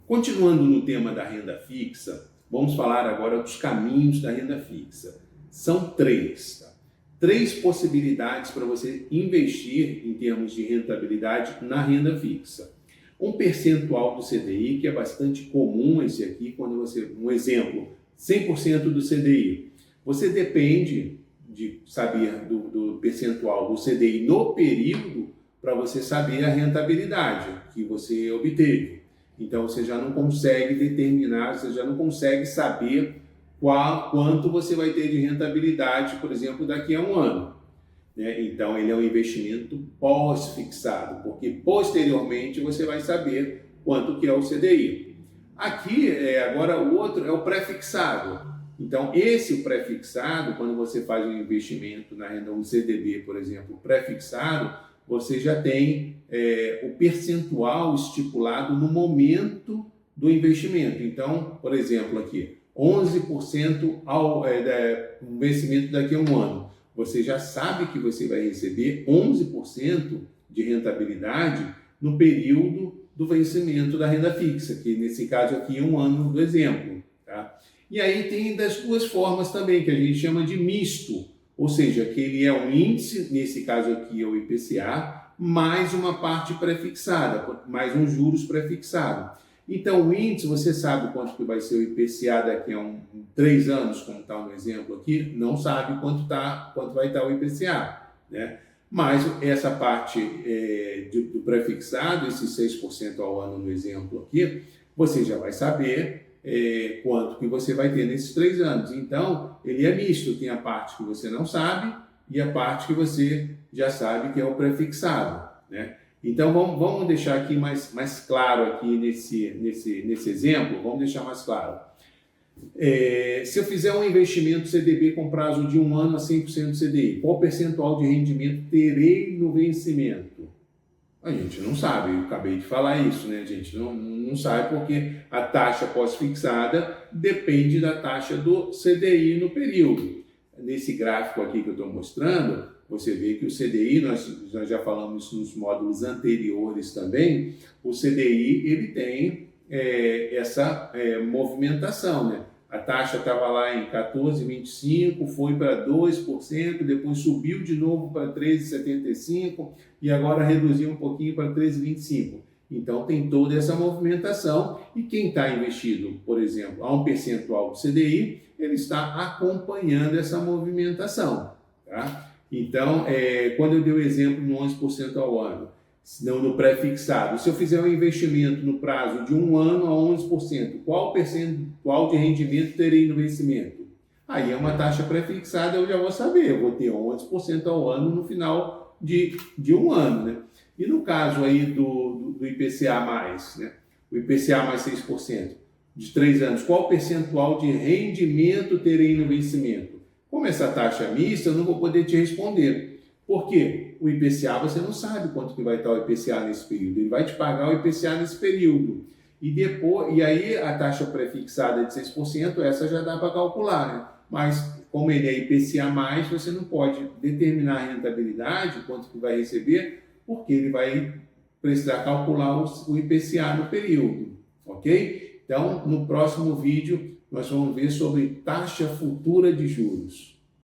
Continuando no tema da renda fixa, vamos falar agora dos caminhos da renda fixa. São três, tá? Três possibilidades para você investir em termos de rentabilidade na renda fixa. Um percentual do CDI, que é bastante comum esse aqui, quando você, um exemplo, 100% do CDI. Você depende de saber do percentual do CDI no período para você saber a rentabilidade que você obteve. Então você já não consegue determinar, você já não consegue saber quanto você vai ter de rentabilidade, por exemplo, daqui a um ano. Então ele é um investimento pós-fixado, porque posteriormente você vai saber quanto que é o CDI. Aqui, agora o outro é o pré-fixado. Então esse pré-fixado, quando você faz um investimento na renda, um CDB, por exemplo, pré-fixado, você já tem o percentual estipulado no momento do investimento. Então, por exemplo, aqui, 11% ao vencimento daqui a um ano. Você já sabe que você vai receber 11% de rentabilidade no período do vencimento da renda fixa, que nesse caso aqui é um ano do exemplo. Tá? E aí tem das duas formas também, que a gente chama de misto, ou seja, que ele é um índice, nesse caso aqui é o IPCA, mais uma parte pré-fixada, mais um juros pré-fixado. Então, o índice, você sabe quanto que vai ser o IPCA daqui a 3 anos, como está no exemplo aqui, não sabe quanto vai estar o IPCA, né? Mas essa parte do pré-fixado, esses 6% ao ano no exemplo aqui, você já vai saber quanto que você vai ter nesses 3 anos. Então, ele é misto, tem a parte que você não sabe e a parte que você já sabe que é o pré-fixado, né? Então, vamos deixar aqui mais claro aqui nesse exemplo, vamos deixar mais claro. Se eu fizer um investimento CDB com prazo de um ano a 100% do CDI, qual percentual de rendimento terei no vencimento? A gente não sabe, eu acabei de falar isso, né? A gente não sabe porque a taxa pós-fixada depende da taxa do CDI no período. Nesse gráfico aqui que eu estou mostrando, você vê que o CDI, nós já falamos isso nos módulos anteriores também, o CDI ele tem essa movimentação, né? A taxa estava lá em 14,25, foi para 2%, depois subiu de novo para 13,75% e agora reduziu um pouquinho para 13,25%. Então tem toda essa movimentação e quem está investido, por exemplo, a um percentual do CDI, ele está acompanhando essa movimentação, tá? Então, quando eu dei o exemplo no 11% ao ano, no pré-fixado, se eu fizer um investimento no prazo de um ano a 11%, qual percentual de rendimento terei no vencimento? Aí é uma taxa pré-fixada, eu já vou saber, eu vou ter 11% ao ano no final de um ano, né? E no caso aí do IPCA+, né? O IPCA mais 6%, de 3 anos, qual percentual de rendimento terei no vencimento? Como essa taxa é mista, eu não vou poder te responder. Por quê? O IPCA, você não sabe quanto que vai estar o IPCA nesse período. Ele vai te pagar o IPCA nesse período. E aí a taxa pré-fixada de 6%, essa já dá para calcular, né? Mas como ele é IPCA+, você não pode determinar a rentabilidade, quanto que vai receber, porque ele vai precisar calcular o IPCA no período, ok? Então, no próximo vídeo, nós vamos ver sobre taxa futura de juros.